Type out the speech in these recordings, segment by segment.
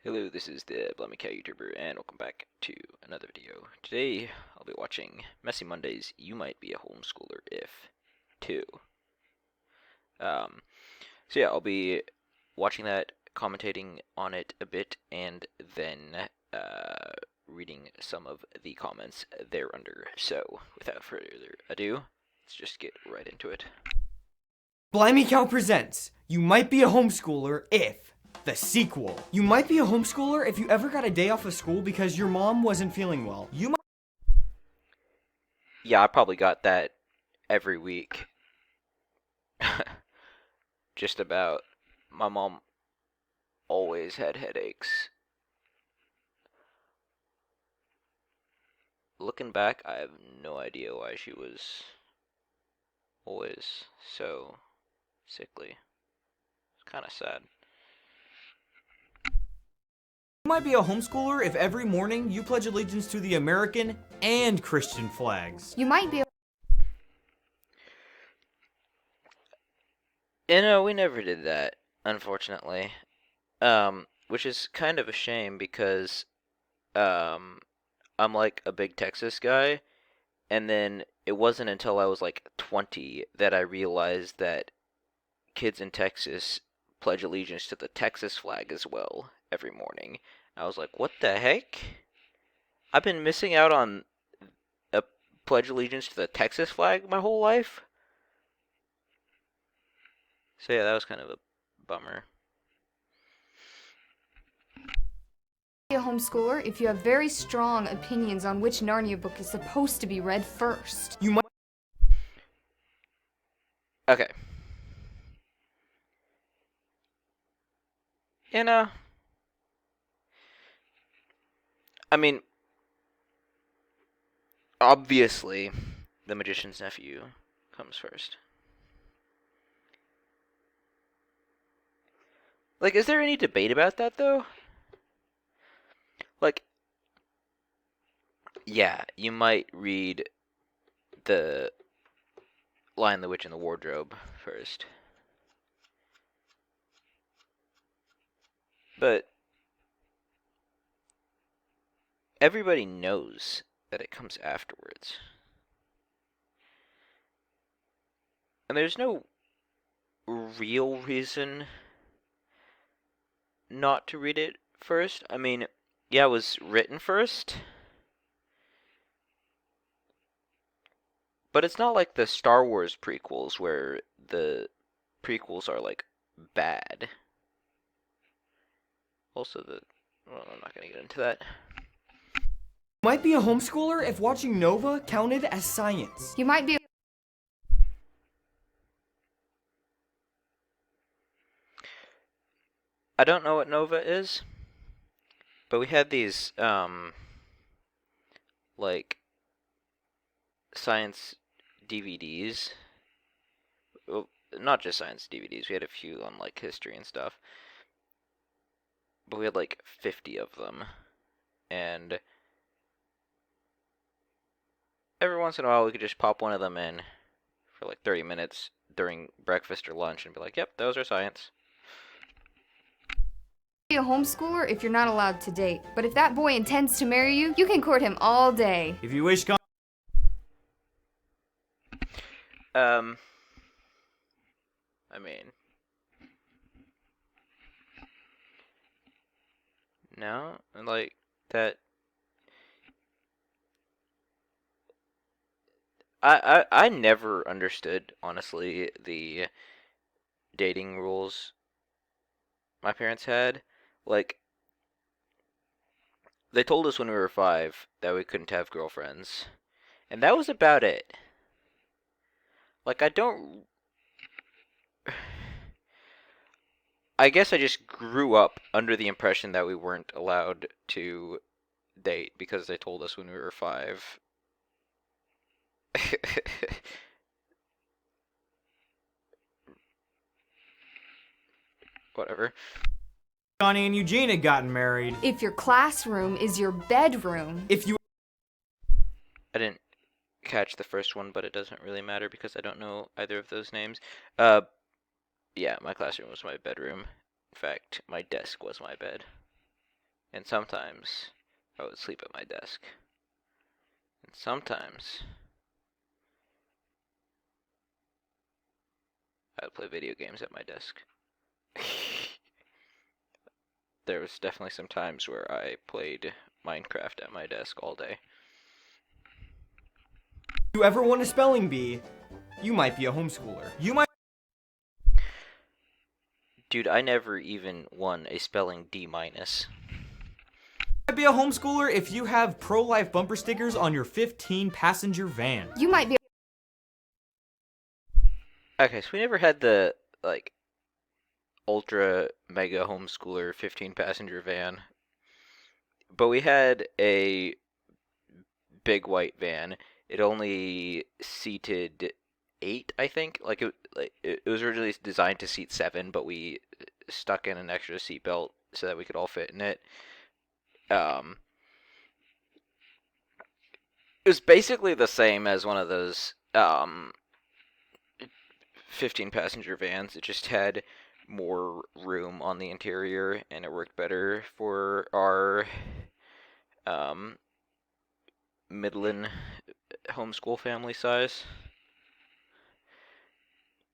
Hello, this is the Blimey Cow YouTuber, and welcome back to another video. Today, I'll be watching Messy Mondays, You Might Be a Homeschooler If 2. So yeah, I'll be watching that, commentating on it a bit, and then reading some of the comments thereunder. So, without further ado, let's just get right into it. Blimey Cow presents You Might Be a Homeschooler If, the sequel. You might be a homeschooler if you ever got a day off of school because your mom wasn't feeling well. Yeah, I probably got that every week. Just about. My mom always had headaches. Looking back, I have no idea why she was always so sickly. It's kind of sad. You might be a homeschooler if every morning you pledge allegiance to the American and Christian flags. You might be. We never did that, unfortunately. Which is kind of a shame because, I'm like a big Texas guy, and then it wasn't until I was like 20 that I realized that kids in Texas pledge allegiance to the Texas flag as well every morning. I was like, what the heck? I've been missing out on a pledge allegiance to the Texas flag my whole life? So yeah, that was kind of a bummer. A homeschooler if you have very strong opinions on which Narnia book is supposed to be read first. You might. Okay. I mean, obviously, The Magician's Nephew comes first. Like, is there any debate about that, though? Like, yeah, you might read The Lion, the Witch, and the Wardrobe first. But everybody knows that it comes afterwards. And there's no real reason not to read it first. I mean, yeah, it was written first. But it's not like the Star Wars prequels where the prequels are like bad. Also, well, I'm not gonna get into that. You might be a homeschooler if watching Nova counted as science. You might be. I don't know what Nova is, but we had these like science DVDs. Well, not just science DVDs. We had a few on like history and stuff. But we had like 50 of them. And every once in a while we could just pop one of them in for like 30 minutes during breakfast or lunch and be like, yep, those are science. Be a homeschooler if you're not allowed to date. But if that boy intends to marry you, you can court him all day. If you wish. I mean, no, like that. I never understood, honestly, the dating rules my parents had. Like, they told us when we were 5 that we couldn't have girlfriends, and that was about it. Like, I guess I just grew up under the impression that we weren't allowed to date because they told us when we were 5. Whatever. Johnny and Eugene had gotten married. If your classroom is your bedroom. If you. I didn't catch the first one, but it doesn't really matter because I don't know either of those names. Yeah, my classroom was my bedroom. In fact, my desk was my bed. And sometimes I would sleep at my desk. And sometimes I would play video games at my desk. There was definitely some times where I played Minecraft at my desk all day. If you ever won a spelling bee, you might be a homeschooler. You might Dude, I never even won a spelling D-. be a homeschooler if you have pro-life bumper stickers on your 15-passenger van. You might be Okay, so we never had the, like, ultra mega homeschooler 15-passenger van. But we had a big white van. It only seated 8, I think. It was originally designed to seat 7, but we stuck in an extra seat belt so that we could all fit in it. It was basically the same as one of those 15-passenger vans. It just had more room on the interior, and it worked better for our Midland homeschool family size.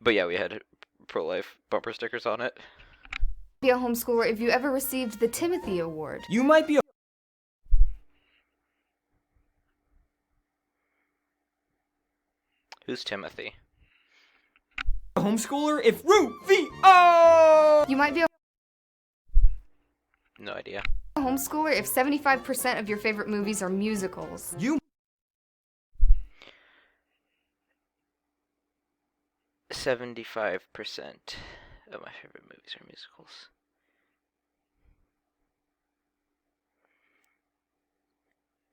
But yeah, we had pro-life bumper stickers on it. a homeschooler if you ever received the Timothy Award. You might be Who's Timothy? a homeschooler if Rufio! You might be a No idea. homeschooler if 75% of your favorite movies are musicals. You 75% of my favorite movies are musicals.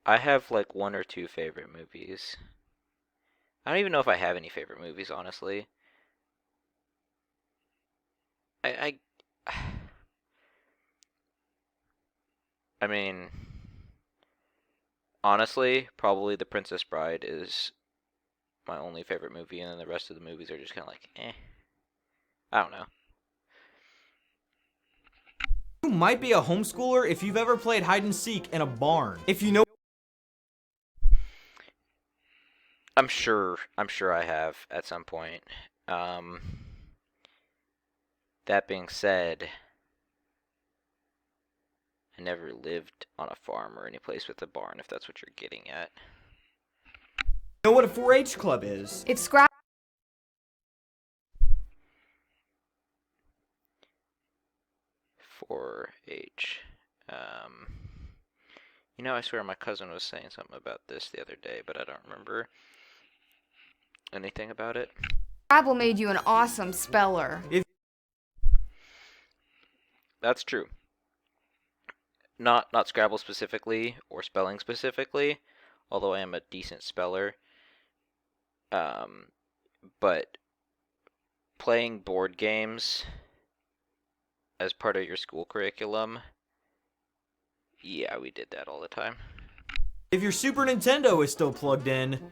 I have like 1 or 2 favorite movies. I don't even know if I have any favorite movies, honestly. I I mean, honestly, probably The Princess Bride is my only favorite movie, and then the rest of the movies are just kind of like, eh. I don't know. You might be a homeschooler if you've ever played hide and seek in a barn. If you know I'm sure I have at some point. That being said, I never lived on a farm or any place with a barn, if that's what you're getting at. what a 4-H club is. If Scrabble 4-H. I swear my cousin was saying something about this the other day, but I don't remember anything about it. made you an awesome speller. That's true. Not Scrabble specifically or spelling specifically, although I am a decent speller. But playing board games as part of your school curriculum, yeah, we did that all the time. If your Super Nintendo is still plugged in.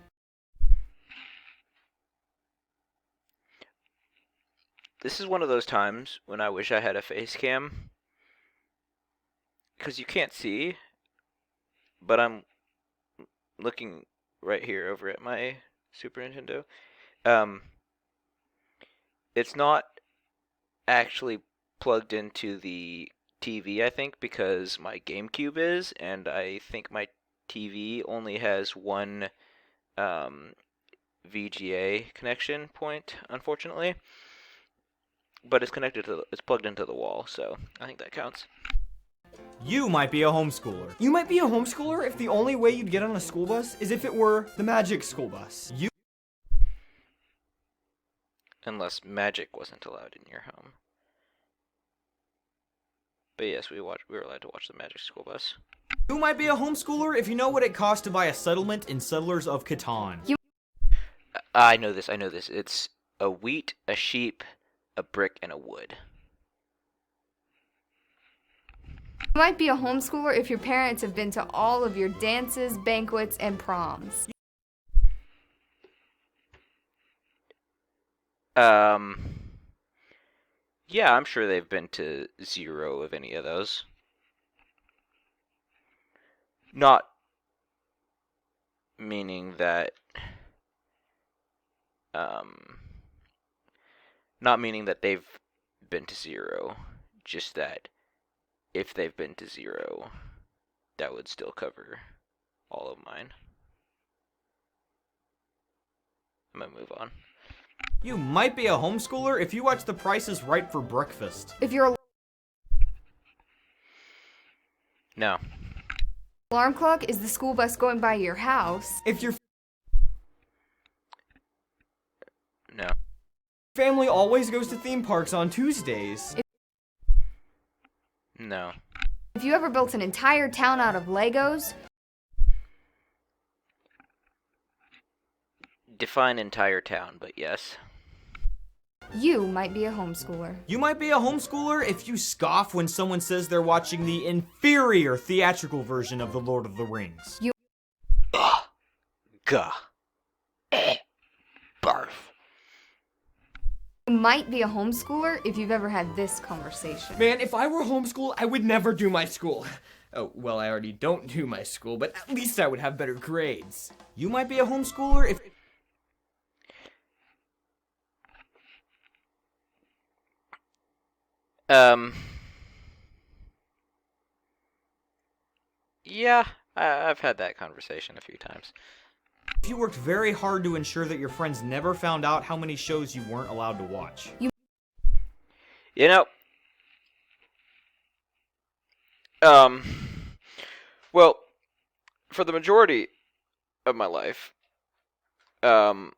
This is one of those times when I wish I had a face cam. Because you can't see, but I'm looking right here over at my Super Nintendo. It's not actually plugged into the TV, I think, because my GameCube is, and I think my TV only has one VGA connection point, unfortunately. But it's plugged into the wall, so I think that counts. You might be a homeschooler. You might be a homeschooler if the only way you'd get on a school bus is if it were the Magic School Bus. Unless magic wasn't allowed in your home. But yes, we were allowed to watch the Magic School Bus. You might be a homeschooler if you know what it costs to buy a settlement in Settlers of Catan. I know this. It's a wheat, a sheep, a brick, and a wood. You might be a homeschooler if your parents have been to all of your dances, banquets, and proms. Yeah, I'm sure they've been to 0 of any of those. Not meaning that, um, not meaning that they've been to 0, just that if they've been to 0, that would still cover all of mine. I'm gonna move on. You might be a homeschooler if you watch The Price is Right for breakfast. If your No. alarm clock is the school bus going by your house. If your No. family always goes to theme parks on Tuesdays. No. If you ever built an entire town out of Legos. Define entire town, but yes. You might be a homeschooler. You might be a homeschooler if you scoff when someone says they're watching the inferior theatrical version of The Lord of the Rings. Gah. Barf. You might be a homeschooler if you've ever had this conversation. Man, if I were homeschooled, I would never do my school. Oh, well, I already don't do my school, but at least I would have better grades. You might be a homeschooler if... Yeah, I've had that conversation a few times. If you worked very hard to ensure that your friends never found out how many shows you weren't allowed to watch. You know, well, for the majority of my life, all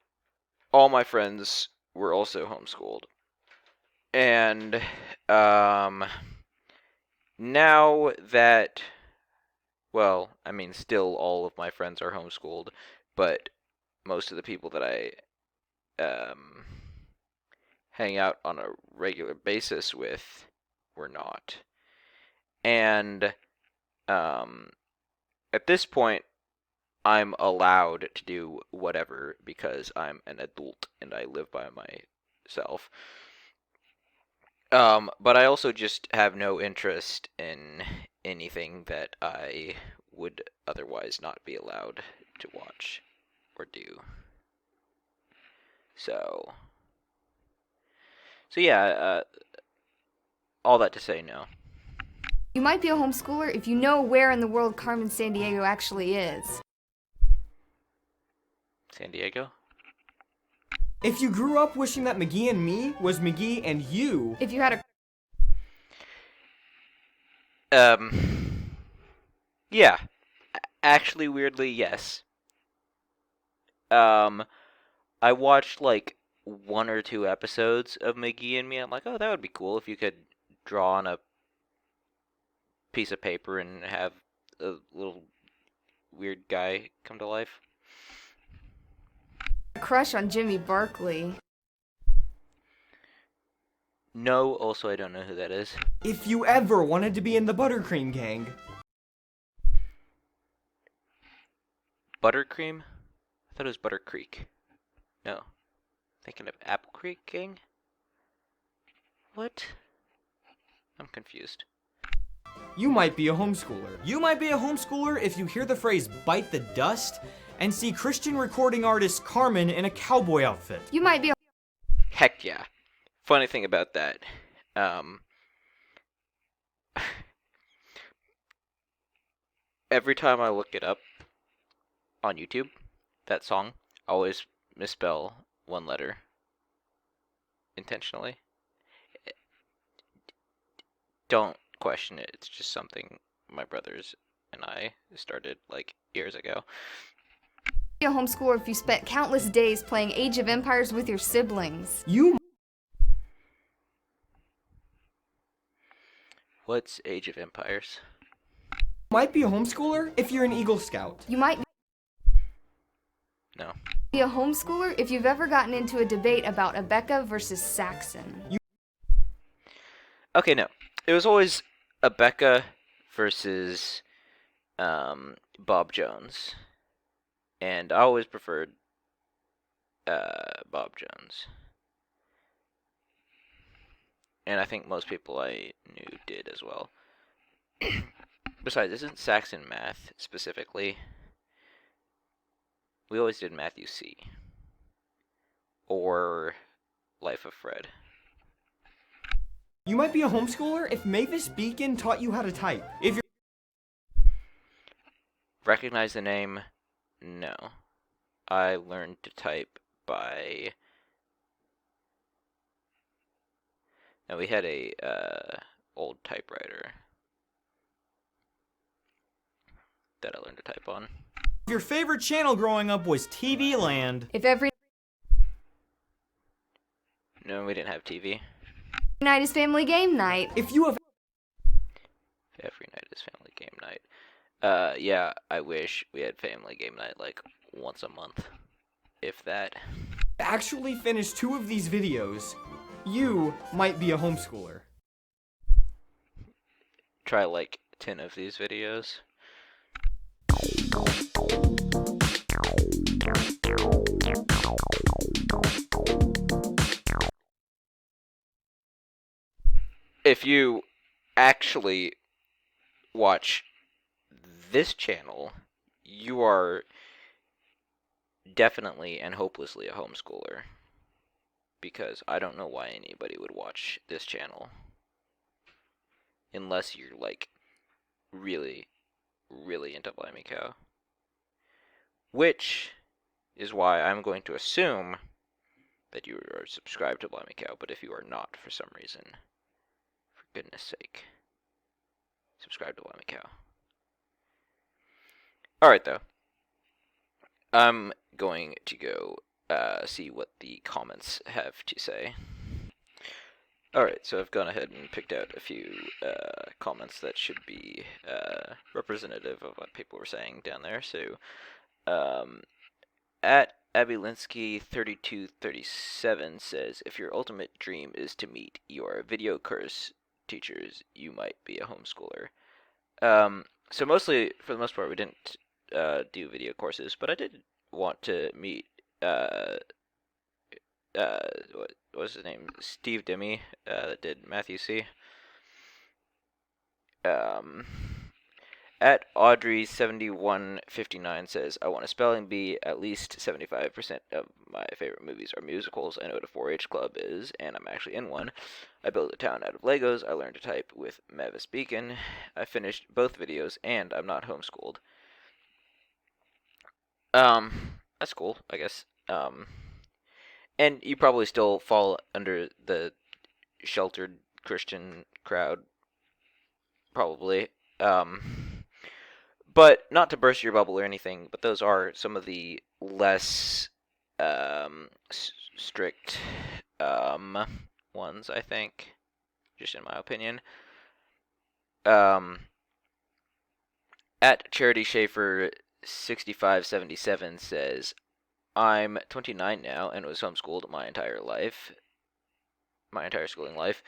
my friends were also homeschooled. And, now that, well, I mean, still all of my friends are homeschooled, but most of the people that I, hang out on a regular basis with were not. And, at this point, I'm allowed to do whatever because I'm an adult and I live by myself. But I also just have no interest in anything that I would otherwise not be allowed to watch or do. So yeah, all that to say no. You might be a homeschooler if you know where in the world Carmen Sandiego actually is. San Diego? If you grew up wishing that McGee and Me was McGee and You... If you had a Yeah. Actually, weirdly, yes. I watched like 1 or 2 episodes of McGee and Me. I'm like, oh, that would be cool if you could draw on a piece of paper and have a little weird guy come to life. crush on Jimmy Barkley. No, also I don't know who that is. If you ever wanted to be in the Buttercream Gang... Buttercream? I thought it was Butter Creek. No. Thinking of Apple Creek Gang? What? I'm confused. You might be a homeschooler. You might be a homeschooler if you hear the phrase bite the dust and see Christian recording artist Carmen in a cowboy outfit. You might be a Heck yeah. Funny thing about that, every time I look it up on YouTube, that song, I always misspell one letter intentionally. Don't question it. It's just something my brothers and I started like years ago. homeschooler if you spent countless days playing Age of Empires with your siblings. You What's Age of Empires? might be a homeschooler if you're an Eagle Scout. You might No. be a homeschooler if you've ever gotten into a debate about Abeka versus Saxon. Okay, no. It was always Abeka versus Bob Jones. And I always preferred Bob Jones. And I think most people I knew did as well. Besides, isn't Saxon math specifically? We always did Matthew C. Or Life of Fred. You might be a homeschooler if Mavis Beacon taught you how to type. If you're Recognize the name? No. I learned to type by... No, we had a old typewriter that I learned to type on. If your favorite channel growing up was TV Land, If every No, we didn't have TV. night is family game night. if you have Every night is family game night. Yeah, I wish we had family game night like once a month. If that. actually finished 2 of these videos, you might be a homeschooler. Try like 10 of these videos. If you actually watch this channel, you are definitely and hopelessly a homeschooler. Because I don't know why anybody would watch this channel. Unless you're like really, really into Blimey Cow. Which is why I'm going to assume that you are subscribed to Blimey Cow, but if you are not for some reason, for goodness sake, subscribe to Blimey Cow. Alright though, I'm going to go see what the comments have to say. Alright, so I've gone ahead and picked out a few comments that should be representative of what people were saying down there. So, at Abylinsky3237 says, if your ultimate dream is to meet your video course teachers, you might be a homeschooler. So mostly, for the most part, we didn't do video courses, but I did want to meet what was his name? Steve Demme, that did Matthew C. At Audrey7159 says, I want a spelling bee. At least 75% of my favorite movies are musicals. I know what a 4-H club is, and I'm actually in one. I built a town out of Legos. I learned to type with Mavis Beacon. I finished both videos, and I'm not homeschooled. That's cool, I guess. And you probably still fall under the sheltered Christian crowd, probably. But not to burst your bubble or anything, but those are some of the less strict ones, I think, just in my opinion. At Charity Schaefer 6577 says, I'm 29 now and was homeschooled my entire schooling life.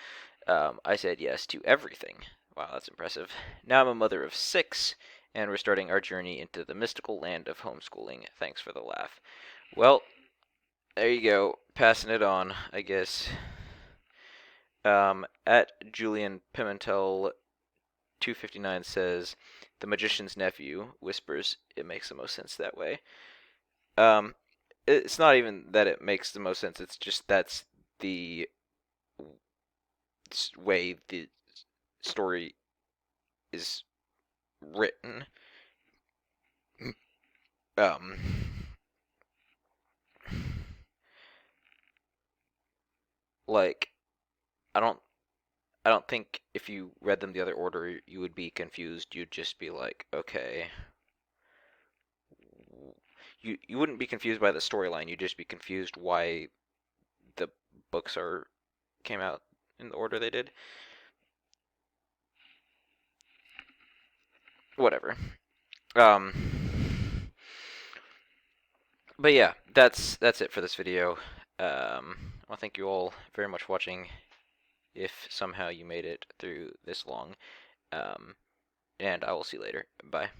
I said yes to everything. Wow, that's impressive. Now I'm a mother of 6, and we're starting our journey into the mystical land of homeschooling. Thanks for the laugh. Well, there you go. Passing it on, I guess. At Julian Pimentel 259 says, the magician's nephew whispers, it makes the most sense that way. It's not even that it makes the most sense, it's just that's the way the story is written. Like, I don't think if you read them the other order you would be confused. You'd just be like, okay. You wouldn't be confused by the storyline, you'd just be confused why the books came out in the order they did. Whatever. But yeah, that's it for this video. I want to thank you all very much for watching, if somehow you made it through this long. And I will see you later. Bye.